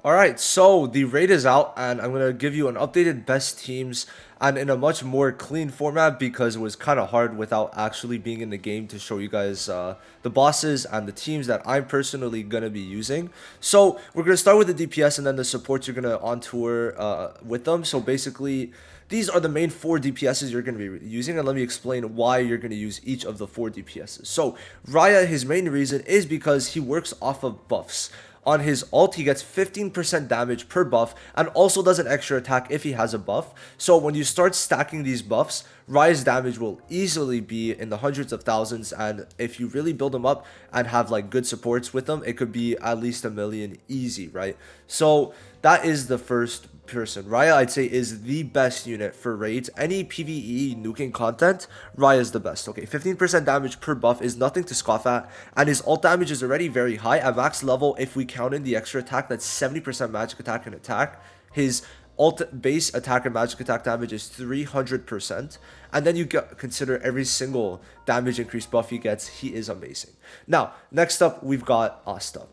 Alright, so the raid is out, and I'm going to give you an updated best teams and in a much more clean format because it was kind of hard without actually being in the game to show you guys the bosses and the teams that I'm personally going to be using. So we're going to start with the DPS and then the supports you're going to on tour with them. So basically, these are the main 4 DPSs you're going to be using, and let me explain why you're going to use each of the 4 DPSs. So Raya, his main reason is because he works off of buffs. On his ult, he gets 15% damage per buff and also does an extra attack if he has a buff. So when you start stacking these buffs, Raya's damage will easily be in the hundreds of thousands, and if you really build them up and have like good supports with them, it could be at least 1,000,000 easy, right? So that is the first person. Raya, I'd say, is the best unit for raids. Any PvE nuking content, Raya is the best. Okay, 15% damage per buff is nothing to scoff at, and his ult damage is already very high. At max level, if we count in the extra attack, that's 70% magic attack and attack. His ult base attack and magic attack damage is 300%, and then you consider every single damage increase buff he gets. He is amazing. Now, next up, we've got Asta.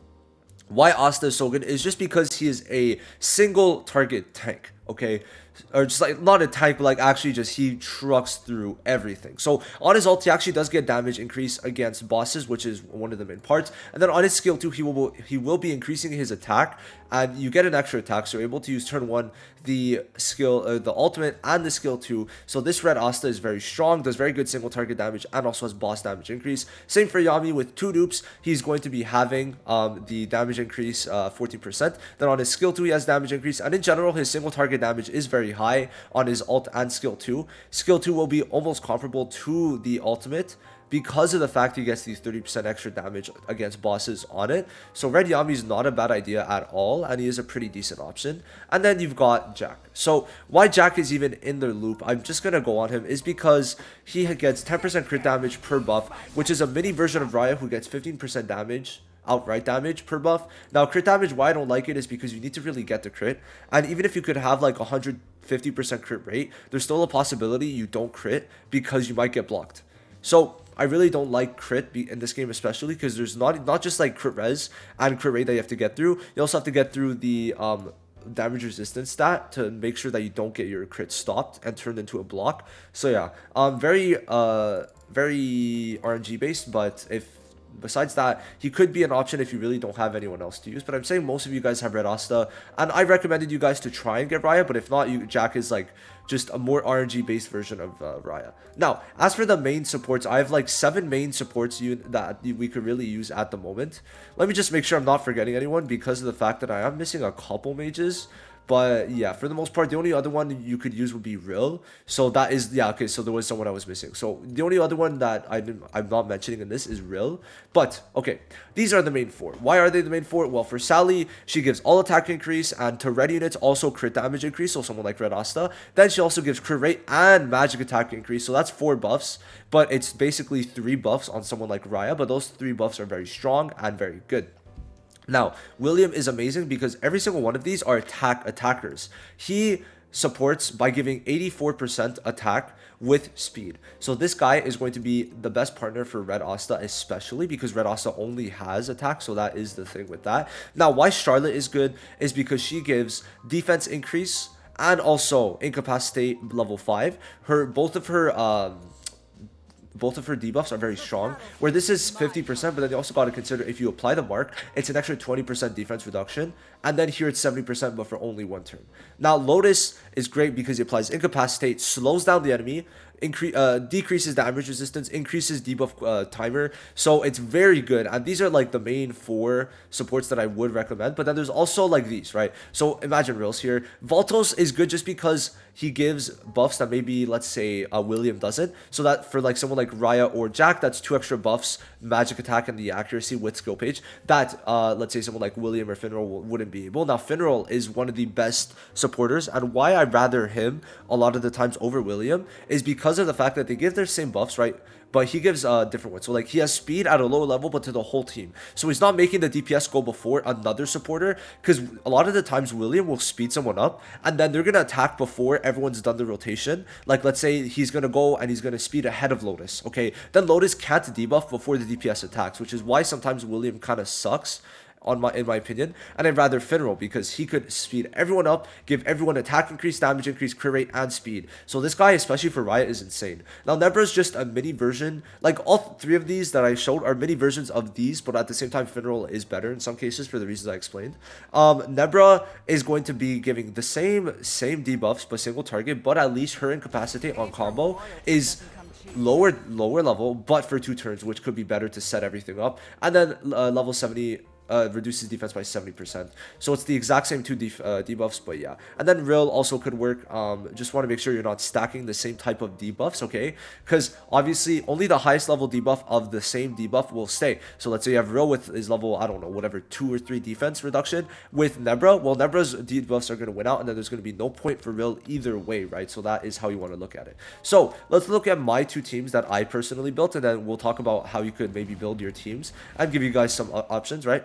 Why Asta is so good is just because he is a single target tank, okay? Or just like, not a tank, but like actually just he trucks through everything. So on his ult, he actually does get damage increase against bosses, which is one of the main parts. And then on his skill 2, he will be increasing his attack, and you get an extra attack, so you're able to use turn 1 the skill, the ultimate, and the skill 2. So this red Asta is very strong, does very good single target damage, and also has boss damage increase. Same for Yami with 2 dupes. He's going to be having the damage increase 14%. Then on his skill 2, he has damage increase, and in general, his single target damage is very high on his ult and skill 2. Skill 2 will be almost comparable to the ultimate because of the fact he gets these 30% extra damage against bosses on it. So Red Yami is not a bad idea at all, and he is a pretty decent option. And then you've got Jack. So why Jack is even in the loop, I'm just going to go on him, is because he gets 10% crit damage per buff, which is a mini version of Raya who gets 15% damage, outright damage per buff. Now crit damage, why I don't like it is because you need to really get the crit, and even if you could have like 150% crit rate, there's still a possibility you don't crit because you might get blocked. So I really don't like crit in this game, especially because there's not just like crit res and crit rate that you have to get through. You also have to get through the damage resistance stat to make sure that you don't get your crit stopped and turned into a block. So yeah, very RNG based, but besides that, he could be an option if you really don't have anyone else to use. But I'm saying most of you guys have Red Asta, and I recommended you guys to try and get Raya, but if not, Jack is like just a more RNG based version of Raya. Now, as for the main supports, I have like 7 main supports that we could really use at the moment. Let me just make sure I'm not forgetting anyone because of the fact that I am missing a couple mages. But yeah, for the most part, the only other one you could use would be Rill. So that is, yeah, okay, so there was someone I was missing. So the only other one that I'm not mentioning in this is Rill. But, okay, these are the main 4. Why are they the main 4? Well, for Sally, she gives all attack increase, and to red units, also crit damage increase, so someone like Red Asta. Then she also gives crit rate and magic attack increase, so that's 4 buffs. But it's basically 3 buffs on someone like Raya, but those 3 buffs are very strong and very good. Now, William is amazing because every single one of these are attackers. He supports by giving 84% attack with speed. So this guy is going to be the best partner for Red Asta, especially because Red Asta only has attack, so that is the thing with that. Now, why Charlotte is good is because she gives defense increase and also incapacitate level 5. Both of her debuffs are very strong, where this is 50%, but then you also got to consider if you apply the mark, it's an extra 20% defense reduction, and then here it's 70%, but for only 1 turn. Now, Lotus is great because it applies incapacitate, slows down the enemy, decreases damage resistance, increases debuff timer, so it's very good. And these are like the main 4 supports that I would recommend, but then there's also like these, right? So imagine Rills here. Voltos is good just because he gives buffs that maybe, let's say, William doesn't, so that for like someone like Raya or Jack, that's 2 extra buffs, magic attack and the accuracy with skill page, that let's say someone like William or Finral wouldn't be able. Now Finral is one of the best supporters, and why I'd rather him a lot of the times over William is because of the fact that they give their same buffs, right? But he gives different ones. So like he has speed at a lower level, but to the whole team. So he's not making the DPS go before another supporter, because a lot of the times William will speed someone up, and then they're gonna attack before everyone's done the rotation. Like let's say he's gonna go and he's gonna speed ahead of Lotus. Okay, then Lotus can't debuff before the DPS attacks, which is why sometimes William kind of sucks in my opinion, and I'd rather Finral because he could speed everyone up, give everyone attack increase, damage increase, crit rate, and speed. So this guy, especially for Riot, is insane. Now Nebra is just a mini version. Like all three of these that I showed are mini versions of these, but at the same time, Finral is better in some cases for the reasons I explained. Nebra is going to be giving the same debuffs but single target, but at least her incapacitate on combo is lower level, but for 2 turns, which could be better to set everything up. And then level 70 reduces defense by 70%. So it's the exact same two debuffs, but yeah. And then Rill also could work. Just want to make sure you're not stacking the same type of debuffs, okay? Because obviously only the highest level debuff of the same debuff will stay. So let's say you have Rill with his level, I don't know, whatever, 2 or 3 defense reduction with Nebra. Well, Nebra's debuffs are going to win out, and then there's going to be no point for Rill either way, right? So that is how you want to look at it. So let's look at my 2 teams that I personally built, and then we'll talk about how you could maybe build your teams and give you guys some options, right?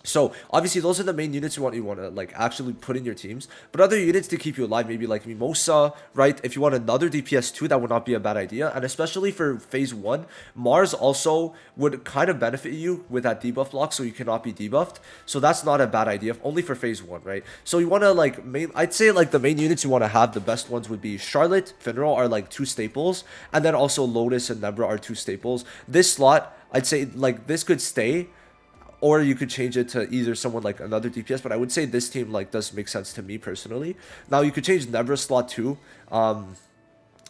So obviously those are the main units you want to like actually put in your teams, but other units to keep you alive, maybe like Mimosa, right? If you want another DPS 2, that would not be a bad idea. And especially for phase 1, Mars also would kind of benefit you with that debuff block, so you cannot be debuffed. So that's not a bad idea, only for phase 1, right? So you want to like I'd say like the main units you want to have, the best ones would be Charlotte, Finral are like 2 staples, and then also Lotus and Nebra are 2 staples. This slot, I'd say like this could stay, or you could change it to either someone like another DPS, but I would say this team like does make sense to me personally. Now you could change Nebra slot too.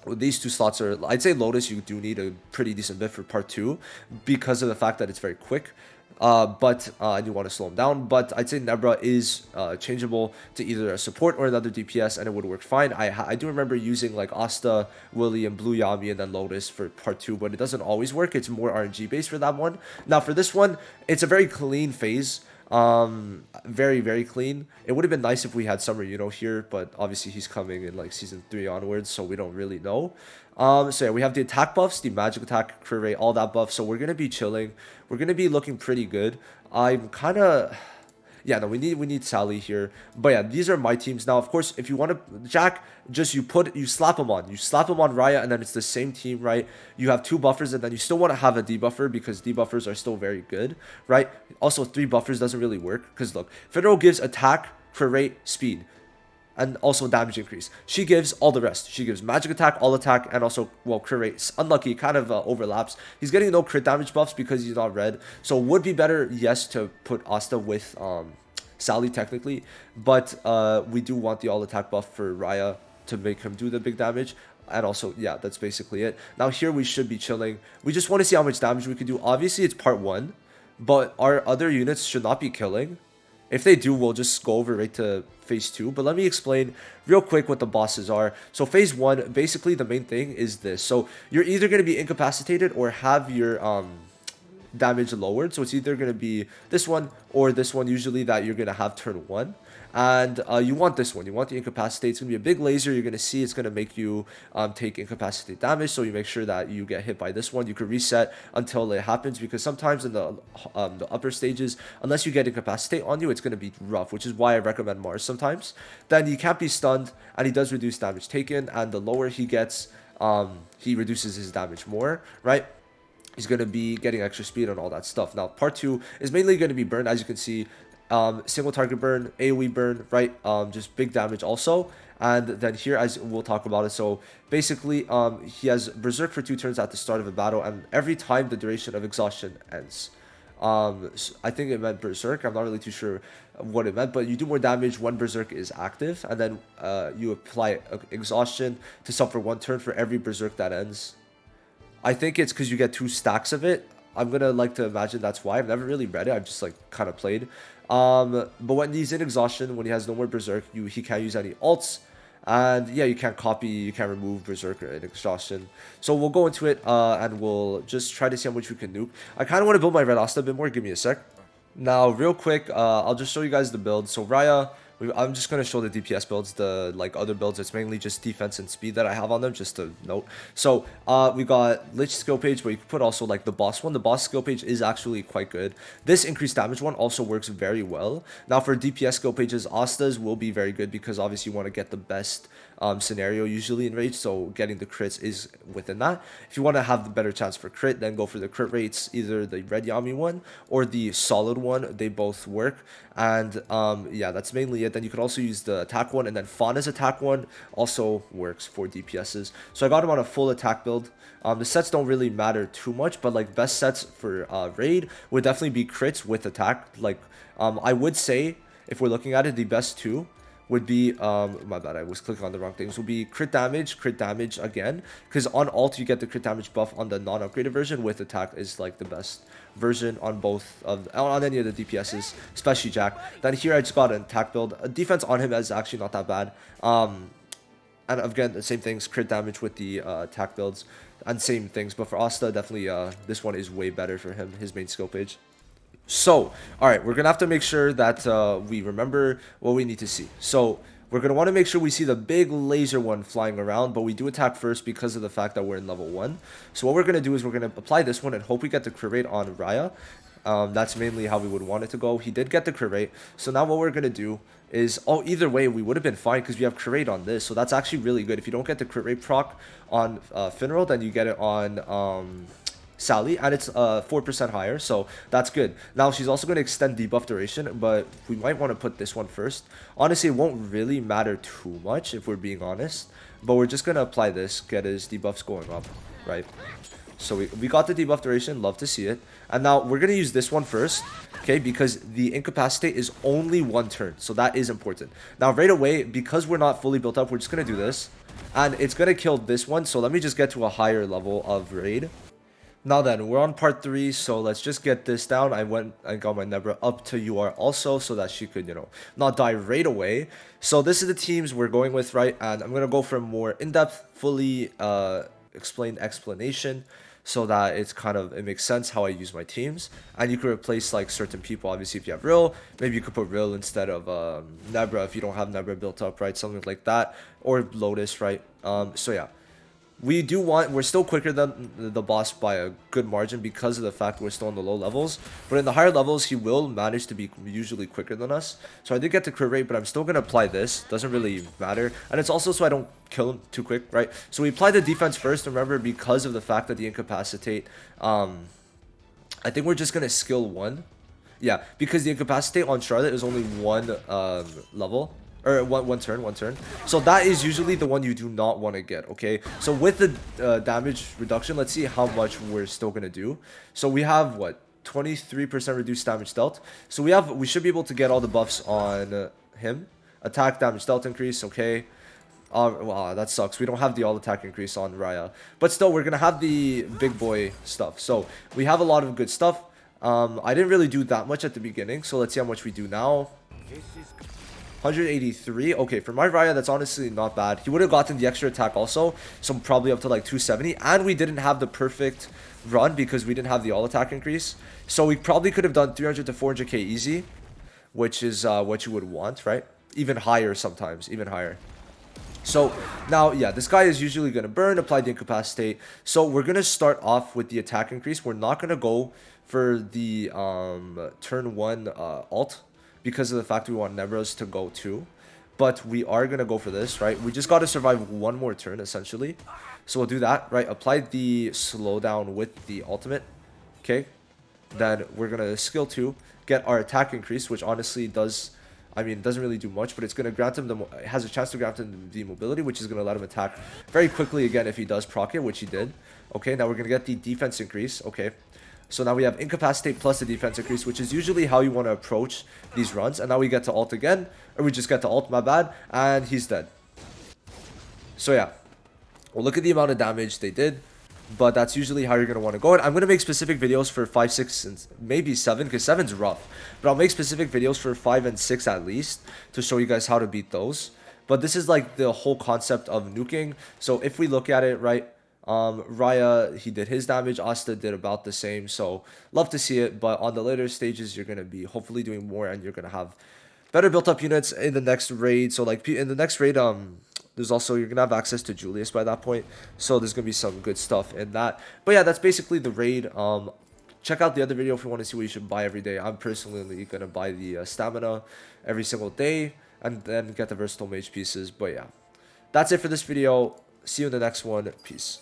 These 2 slots are, I'd say Lotus you do need a pretty decent bit for part 2 because of the fact that it's very quick. But I do want to slow him down. But I'd say Nebra is changeable to either a support or another DPS, and it would work fine. I do remember using like Asta, Willy, and Blue Yami, and then Lotus for part 2, but it doesn't always work. It's more RNG based for that one. Now for this one, it's a very clean phase. Very clean. It would have been nice if we had Summer here, but obviously he's coming in like season 3 onwards, so we don't really know. So yeah, we have the attack buffs, the magic attack, crit rate, all that buff. So we're gonna be chilling. We're gonna be looking pretty good. I'm kind of, yeah, no, we need Sally here. But yeah, these are my teams. Now, of course, if you want to Jack, just you slap him on Raya, and then it's the same team, right? You have 2 buffers, and then you still want to have a debuffer because debuffers are still very good, right? Also, 3 buffers doesn't really work because look, Federal gives attack, crit rate, speed, and also damage increase. She gives all the rest. She gives magic attack, all attack, and also, well, crit rate. Unlucky, kind of overlaps. He's getting no crit damage buffs because he's not red. So would be better, yes, to put Asta with Sally technically. But we do want the all attack buff for Raya to make him do the big damage. And also, yeah, that's basically it. Now here we should be chilling. We just want to see how much damage we can do. Obviously, it's part 1, but our other units should not be killing. If they do, we'll just go over right to phase 2. But let me explain real quick what the bosses are. So phase 1, basically the main thing is this. So you're either going to be incapacitated or have your damage lowered. So it's either going to be this one or this one, usually that you're going to have turn 1. And you want this one. You want the incapacitate. It's going to be a big laser. You're going to see it's going to make you take incapacitate damage. So you make sure that you get hit by this one. You could reset until it happens, because sometimes in the upper stages, unless you get incapacitate on you, it's going to be rough, which is why I recommend Mars sometimes. Then he can't be stunned, and he does reduce damage taken. And the lower he gets, he reduces his damage more, right? He's going to be getting extra speed and all that stuff. Now, part 2 is mainly going to be burn, as you can see. Single target burn, AoE burn, right? Just big damage also. And then here, as we'll talk about it, so basically he has Berserk for 2 turns at the start of a battle, and every time the duration of exhaustion ends. I think it meant Berserk. I'm not really too sure what it meant, but you do more damage when Berserk is active, and then you apply exhaustion to suffer 1 turn for every Berserk that ends. I think it's because you get 2 stacks of it. I'm gonna like to imagine that's why. I've never really read it. I've just like kind of played. But when he's in exhaustion, when he has no more Berserk, he can't use any ults. And yeah, you can't copy, you can't remove Berserker in exhaustion. So we'll go into it and we'll just try to see how much we can nuke. I kind of want to build my Red Asta a bit more. Give me a sec. Now, real quick, I'll just show you guys the build. So Raya, I'm just gonna show the DPS builds, the like other builds. It's mainly just defense and speed that I have on them, just to note. So we got Lich skill page, but you can put also like the boss one. The boss skill page is actually quite good. This increased damage one also works very well. Now for DPS skill pages, Asta's will be very good because obviously you want to get the best scenario usually in Rage, so getting the crits is within that. If you want to have the better chance for crit, then go for the crit rates, either the red Yami one or the solid one. They both work, and yeah, that's mainly it. Then you could also use the attack one, and then Fauna's attack one also works for DPSs. So I got him on a full attack build. The sets don't really matter too much, but like best sets for raid would definitely be crits with attack. Like I would say, if we're looking at it, the best two would be my bad, I was clicking on the wrong things, would be crit damage again, because on alt you get the crit damage buff on the non-upgraded version. With attack is like the best version on both of on any of the DPSs, especially Jack. Then here I just got an attack build. Defense on him is actually not that bad, and again the same things, crit damage with the attack builds and same things. But for Asta, definitely this one is way better for him, his main skill page. So, alright, we're going to have to make sure that we remember what we need to see. So, we're going to want to make sure we see the big laser one flying around, but we do attack first because of the fact that we're in level 1. So, what we're going to do is we're going to apply this one and hope we get the crit rate on Raya. That's mainly how we would want it to go. He did get the crit rate. So, now what we're going to do is, either way, we would have been fine because we have crit rate on this. So, that's actually really good. If you don't get the crit rate proc on Finral, then you get it on Sally, and it's 4% higher, so that's good. Now she's also going to extend debuff duration, but we might want to put this one first. Honestly, it won't really matter too much if we're being honest, but we're just going to apply this, get his debuffs going up, right? So we got the debuff duration, love to see it. And now we're going to use this one first, okay, because the incapacitate is only 1 turn, so that is important. Now right away, because we're not fully built up, we're just going to do this, and it's going to kill this one. So let me just get to a higher level of raid. Now then, we're on part 3, so let's just get this down. I went and got my Nebra up to UR also, so that she could, you know, not die right away. So this is the teams we're going with, right? And I'm going to go for a more in-depth, fully explained explanation, so that it's kind of, it makes sense how I use my teams. And you could replace like certain people. Obviously, if you have Rill, maybe you could put Rill instead of Nebra if you don't have Nebra built up, right? Something like that. Or Lotus, right? So yeah. We're still quicker than the boss by a good margin because of the fact we're still in the low levels. But in the higher levels, he will manage to be usually quicker than us. So I did get the crit rate, but I'm still going to apply this. Doesn't really matter. And it's also so I don't kill him too quick, right? So we apply the defense first, remember, because of the fact that the incapacitate. I think we're just going to skill 1. Yeah, because the incapacitate on Charlotte is only 1 level. Or one turn. So that is usually the one you do not want to get, okay? So with the damage reduction, let's see how much we're still going to do. So we have, what, 23% reduced damage dealt. So we should be able to get all the buffs on him. Attack, damage dealt increase, okay. Wow, that sucks. We don't have the all attack increase on Raya. But still, we're going to have the big boy stuff. So we have a lot of good stuff. I didn't really do that much at the beginning. So let's see how much we do now. 183. Okay, for my Raya, that's honestly not bad. He would have gotten the extra attack also, so probably up to like 270. And we didn't have the perfect run because we didn't have the all attack increase. So we probably could have done 300 to 400k easy, which is what you would want, right? Even higher sometimes, even higher. So now, yeah, this guy is usually going to burn, apply the incapacitate. So we're going to start off with the attack increase. We're not going to go for the turn 1 alt, because of the fact we want Nebras to go too. But we are going to go for this, right? We just got to survive 1 more turn, essentially. So we'll do that, right? Apply the slowdown with the ultimate. Okay. Then we're going to skill 2, get our attack increase, which honestly does, I mean, doesn't really do much, but it's going to grant him it has a chance to grant him the mobility, which is going to let him attack very quickly again if he does proc it, which he did. Okay, now we're going to get the defense increase. Okay. So now we have incapacitate plus the defense increase, which is usually how you want to approach these runs. And now we get to ult again, or we just get to ult, my bad, and he's dead. So yeah, well, look at the amount of damage they did, but that's usually how you're going to want to go. And I'm going to make specific videos for 5, 6, and maybe 7, because 7's rough. But I'll make specific videos for 5 and 6 at least to show you guys how to beat those. But this is like the whole concept of nuking. So if we look at it, right, Raya, he did his damage. Asta did about the same. So love to see it. But on the later stages, you're going to be hopefully doing more, and you're going to have better built up units in the next raid. So like in the next raid, there's also, you're gonna have access to Julius by that point, so there's gonna be some good stuff in that. But yeah, that's basically the raid. Check out the other video if you want to see what you should buy every day. I'm personally gonna buy the stamina every single day, and then get the versatile mage pieces. But yeah, that's it for this video. See you in the next one. Peace.